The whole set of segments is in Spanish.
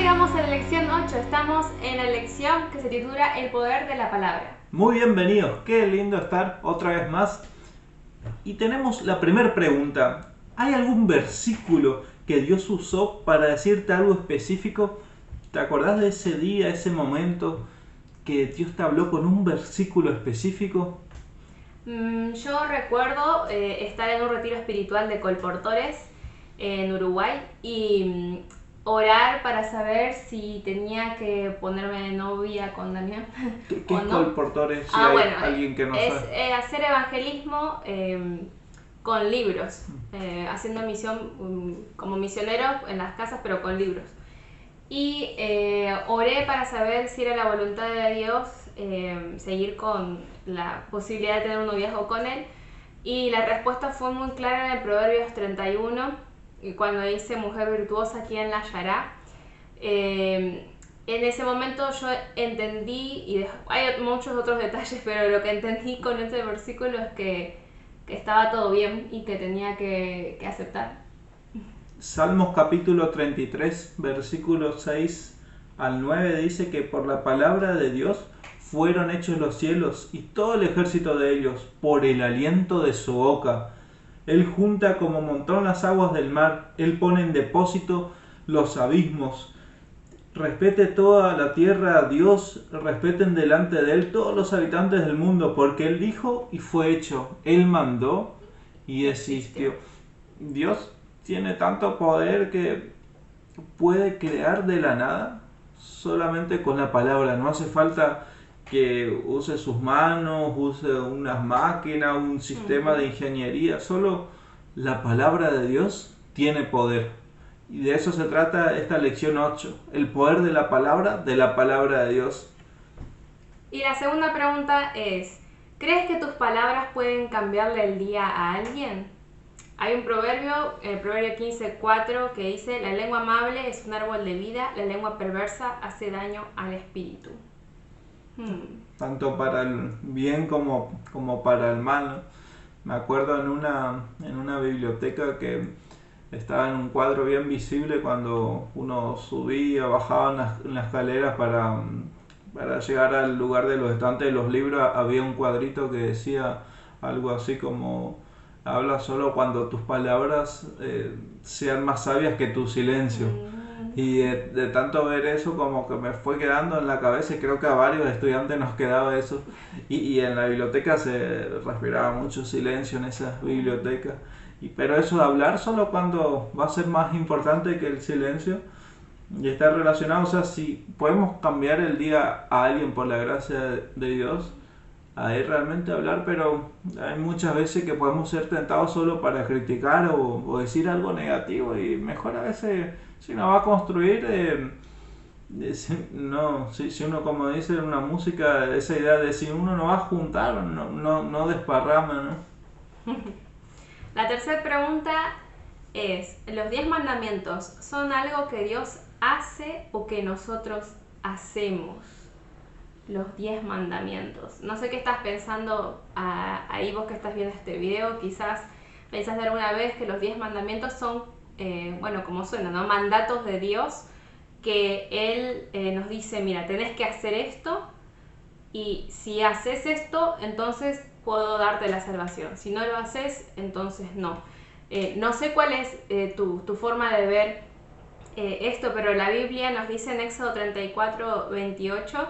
llegamos a la lección 8. Estamos en la lección que se titula El poder de la palabra. Muy bienvenidos, qué lindo estar otra vez más. Y tenemos la primera pregunta. ¿Hay algún versículo que Dios usó para decirte algo específico? ¿Te acordás de ese día, ese momento que Dios te habló con un versículo específico? Yo recuerdo estar en un retiro espiritual de colportores en Uruguay y orar para saber si tenía que ponerme de novia con Damián ¿Qué o es no. colportores si hay Bueno, alguien que no es sabe? hacer evangelismo con libros, haciendo misión como misionero en las casas, pero con libros. Y oré para saber si era la voluntad de Dios seguir con la posibilidad de tener un noviazgo con él. Y la respuesta fue muy clara en el Proverbios 31, cuando dice mujer virtuosa, ¿quién la hallará? En ese momento yo entendí, y hay muchos otros detalles, pero lo que entendí con este versículo es que estaba todo bien y que tenía que aceptar. Salmos capítulo 33, versículos 6 al 9 dice que por la palabra de Dios fueron hechos los cielos y todo el ejército de ellos por el aliento de su boca. Él junta como montón las aguas del mar, Él pone en depósito los abismos. Respete toda la tierra a Dios, respeten delante de Él todos los habitantes del mundo, porque Él dijo y fue hecho, Él mandó y existió. Dios tiene tanto poder que puede crear de la nada solamente con la palabra. No hace falta que use sus manos, use unas máquinas, un sistema de ingeniería. Solo la palabra de Dios tiene poder. Y de eso se trata esta lección 8. El poder de la palabra de Dios. Y la segunda pregunta es, ¿crees que tus palabras pueden cambiarle el día a alguien? Hay un proverbio, el proverbio 15:4, que dice, la lengua amable es un árbol de vida, la lengua perversa hace daño al espíritu. Tanto para el bien como para el mal, ¿no? Me acuerdo en una biblioteca que estaba en un cuadro bien visible cuando uno subía, bajaba en las escaleras para llegar al lugar de los estantes de los libros, había un cuadrito que decía algo así como habla solo cuando tus palabras sean más sabias que tu silencio. Y de tanto ver eso como que me fue quedando en la cabeza y creo que a varios estudiantes nos quedaba eso. Y en la biblioteca se respiraba mucho silencio en esas bibliotecas. Pero eso de hablar solo cuando va a ser más importante que el silencio y está relacionado, o sea, si podemos cambiar el día a alguien por la gracia de Dios, ahí realmente hablar, pero hay muchas veces que podemos ser tentados solo para criticar o decir algo negativo y mejor a veces si nos va a construir, si uno como dice en una música, esa idea de si uno no va a juntar, no desparrama, ¿no? La tercera pregunta es, ¿los 10 mandamientos son algo que Dios hace o que nosotros hacemos? Los 10 mandamientos. No sé qué estás pensando ahí vos que estás viendo este video, quizás pensás de alguna vez que los 10 mandamientos son, bueno, como suena, ¿no? Mandatos de Dios que Él nos dice, mira, tenés que hacer esto y si haces esto, entonces puedo darte la salvación. Si no lo haces, entonces no. No sé cuál es tu forma de ver esto, pero la Biblia nos dice en Éxodo 34:28,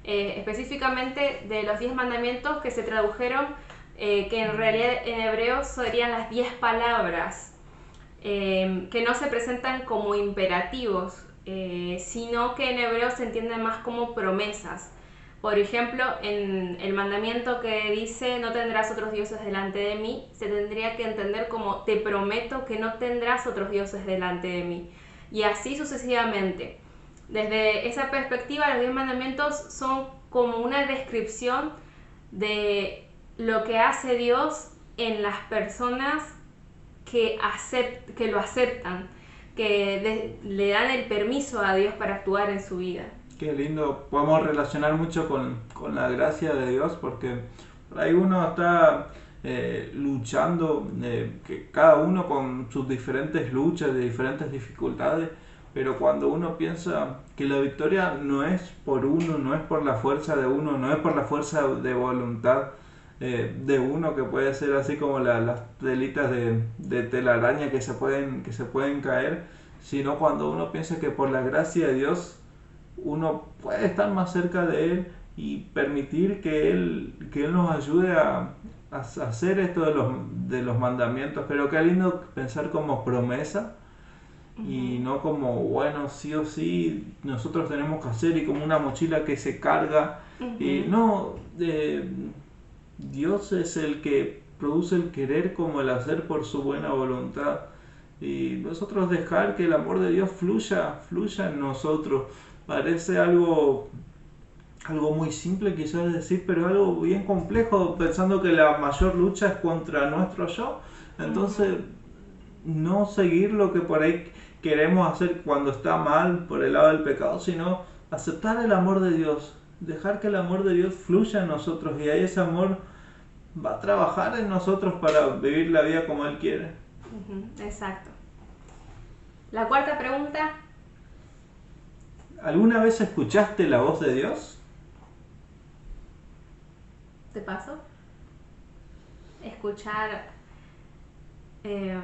específicamente de los 10 mandamientos que se tradujeron, que en realidad en hebreo serían las 10 palabras, que no se presentan como imperativos, sino que en hebreo se entienden más como promesas. Por ejemplo, en el mandamiento que dice no tendrás otros dioses delante de mí, se tendría que entender como te prometo que no tendrás otros dioses delante de mí. Y así sucesivamente. Desde esa perspectiva, los 10 mandamientos son como una descripción de lo que hace Dios en las personas que lo aceptan, que le dan el permiso a Dios para actuar en su vida. Qué lindo, podemos relacionar mucho con la gracia de Dios porque por ahí uno está luchando, que cada uno con sus diferentes luchas, de diferentes dificultades, Pero cuando uno piensa que la victoria no es por uno, no es por la fuerza de uno, no es por la fuerza de voluntad de uno, que puede ser así como las telitas de telaraña que se pueden caer, sino cuando uno piensa que por la gracia de Dios uno puede estar más cerca de Él y permitir que Él nos ayude a hacer esto de los mandamientos. Pero qué lindo pensar como promesa y Ujú, no como, bueno, sí o sí, nosotros tenemos que hacer y como una mochila que se carga. Y ujú, no, Dios es el que produce el querer como el hacer por su buena voluntad. Y nosotros dejar que el amor de Dios fluya en nosotros. Parece algo muy simple quizás decir, pero algo bien complejo, pensando que la mayor lucha es contra nuestro yo. ujú. Entonces, no seguir lo que por ahí queremos hacer cuando está mal por el lado del pecado, sino aceptar el amor de Dios, dejar que el amor de Dios fluya en nosotros y ahí ese amor va a trabajar en nosotros para vivir la vida como Él quiere. Ujú, exacto. La cuarta pregunta, ¿Alguna vez escuchaste la voz de Dios? ¿te paso? Escuchar. eh,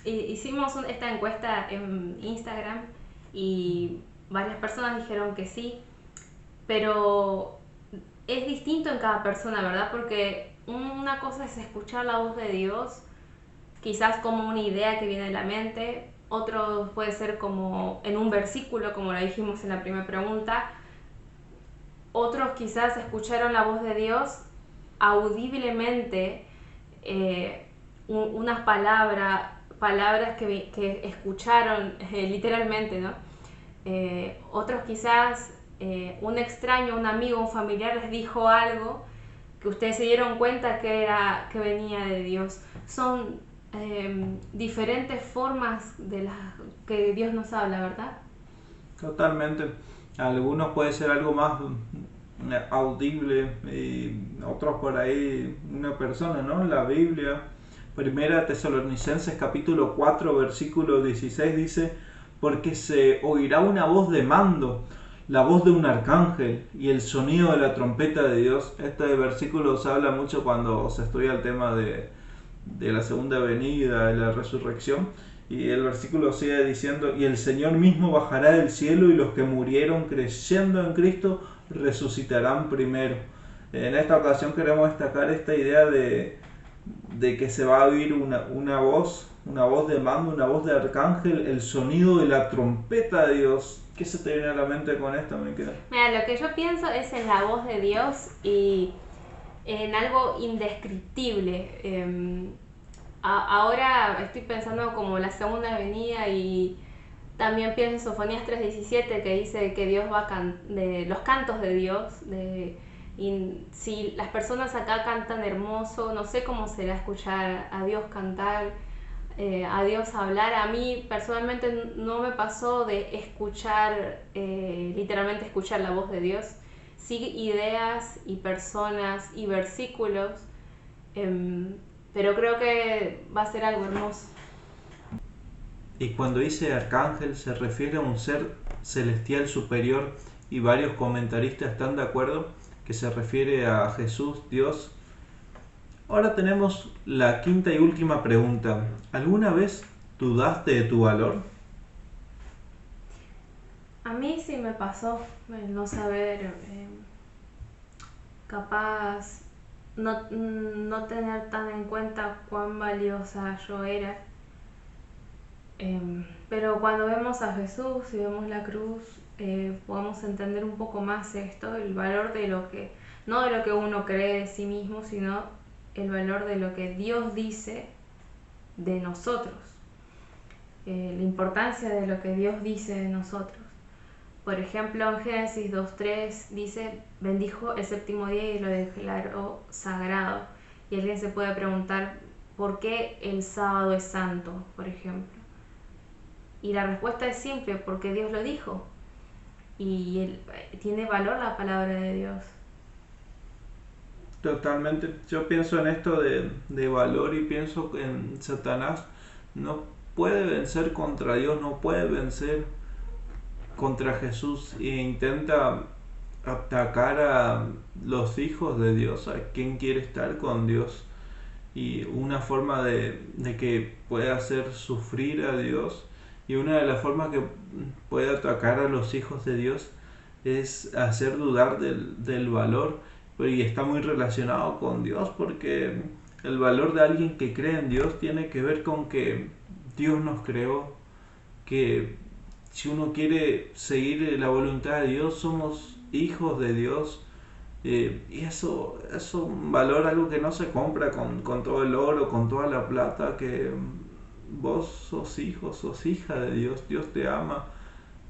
Hicimos esta encuesta en Instagram y varias personas dijeron que sí, pero es distinto en cada persona, ¿verdad? Porque una cosa es escuchar la voz de Dios, quizás como una idea que viene de la mente, otro puede ser como en un versículo, como lo dijimos en la primera pregunta, otros quizás escucharon la voz de Dios audiblemente, eh, unas palabras que escucharon literalmente, ¿no? Otros quizás un extraño, un amigo, un familiar les dijo algo que ustedes se dieron cuenta que venía de Dios. Son diferentes formas de las que Dios nos habla, ¿verdad? Totalmente. Algunos puede ser algo más audible y otros por ahí una persona, ¿no? La Biblia, Primera Tesalonicenses capítulo 4 versículo 16 dice, porque se oirá una voz de mando, la voz de un arcángel y el sonido de la trompeta de Dios. Este versículo se habla mucho cuando se estudia el tema de la segunda venida, de la resurrección. Y el versículo sigue diciendo, y el Señor mismo bajará del cielo y los que murieron creyendo en Cristo resucitarán primero. En esta ocasión queremos destacar esta idea de que se va a oír una voz de mando, una voz de arcángel, el sonido de la trompeta de Dios. ¿Qué se te viene a la mente con esto, me queda? Mira, lo que yo pienso es en la voz de Dios y en algo indescriptible. Ahora estoy pensando como la segunda venida y también pienso en Sofonías 3:17 que dice que Dios va de los cantos de Dios. Y si las personas acá cantan hermoso, no sé cómo será escuchar a Dios cantar, a Dios hablar. A mí personalmente no me pasó de escuchar, literalmente escuchar la voz de Dios. Sí, ideas y personas y versículos, em, pero creo que va a ser algo hermoso. Y cuando dice arcángel se refiere a un ser celestial superior y varios comentaristas están de acuerdo que se refiere a Jesús, Dios. Ahora tenemos la quinta y última pregunta. ¿Alguna vez dudaste de tu valor? A mí sí me pasó no saber, capaz no tener tan en cuenta cuán valiosa yo era. Pero cuando vemos a Jesús y vemos la cruz, podemos entender un poco más esto, el valor de lo que, no de lo que uno cree de sí mismo, sino el valor de lo que Dios dice de nosotros, la importancia de lo que Dios dice de nosotros. Por ejemplo, en Génesis 2:3 dice, bendijo el séptimo día y lo declaró sagrado. Y alguien se puede preguntar, ¿por qué el sábado es santo, por ejemplo? Y la respuesta es simple, porque Dios lo dijo. Y tiene valor la palabra de Dios. Totalmente. Yo pienso en esto de valor y pienso en Satanás. No puede vencer contra Dios, no puede vencer contra Jesús e intenta atacar a los hijos de Dios, a quien quiere estar con Dios. Y una forma de que pueda hacer sufrir a Dios, y una de las formas que puede atacar a los hijos de Dios es hacer dudar del valor, y está muy relacionado con Dios, porque el valor de alguien que cree en Dios tiene que ver con que Dios nos creó, que si uno quiere seguir la voluntad de Dios, somos hijos de Dios. Y eso es un valor, algo que no se compra con todo el oro, con toda la plata, que vos sos hijo, sos hija de Dios, Dios te ama,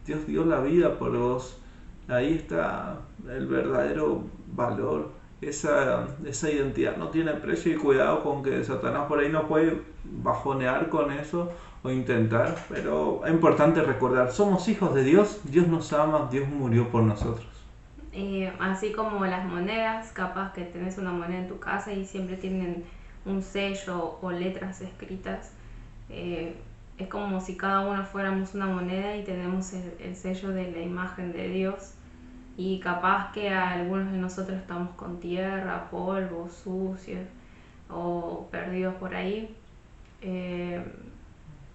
Dios dio la vida por vos. Ahí está el verdadero valor. Esa identidad no tiene precio, y cuidado con que Satanás por ahí no puede bajonear con eso o intentar, pero es importante recordar, somos hijos de Dios, Dios nos ama, Dios murió por nosotros. Así como las monedas, capaz que tenés una moneda en tu casa y siempre tienen un sello o letras escritas. Es como si cada uno fuéramos una moneda y tenemos el sello de la imagen de Dios. Y capaz que algunos de nosotros estamos con tierra, polvo, sucios o perdidos por ahí.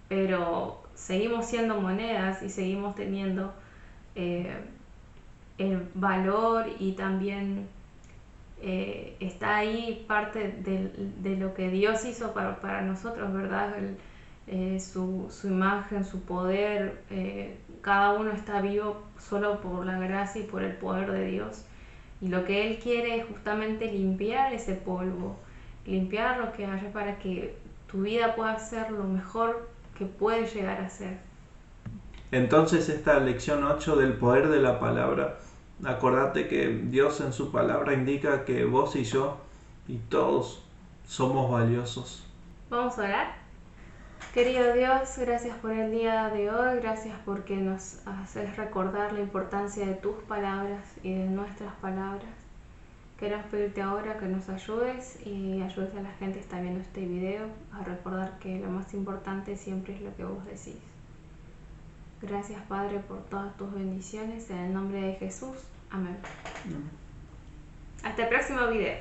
Pero seguimos siendo monedas y seguimos teniendo el valor, y también está ahí parte de lo que Dios hizo para nosotros, ¿verdad? Su imagen, su poder, cada uno está vivo solo por la gracia y por el poder de Dios. Y lo que Él quiere es justamente limpiar ese polvo, limpiar lo que haya para que tu vida pueda ser lo mejor que puede llegar a ser. Entonces, esta lección 8 del poder de la palabra, acordate que Dios en su palabra indica que vos y yo y todos somos valiosos. Vamos a orar. Querido Dios, gracias por el día de hoy, gracias porque nos haces recordar la importancia de tus palabras y de nuestras palabras. Queremos pedirte ahora que nos ayudes y ayudes a la gente que está viendo este video a recordar que lo más importante siempre es lo que vos decís. Gracias, Padre, por todas tus bendiciones, en el nombre de Jesús. Amén. Hasta el próximo video.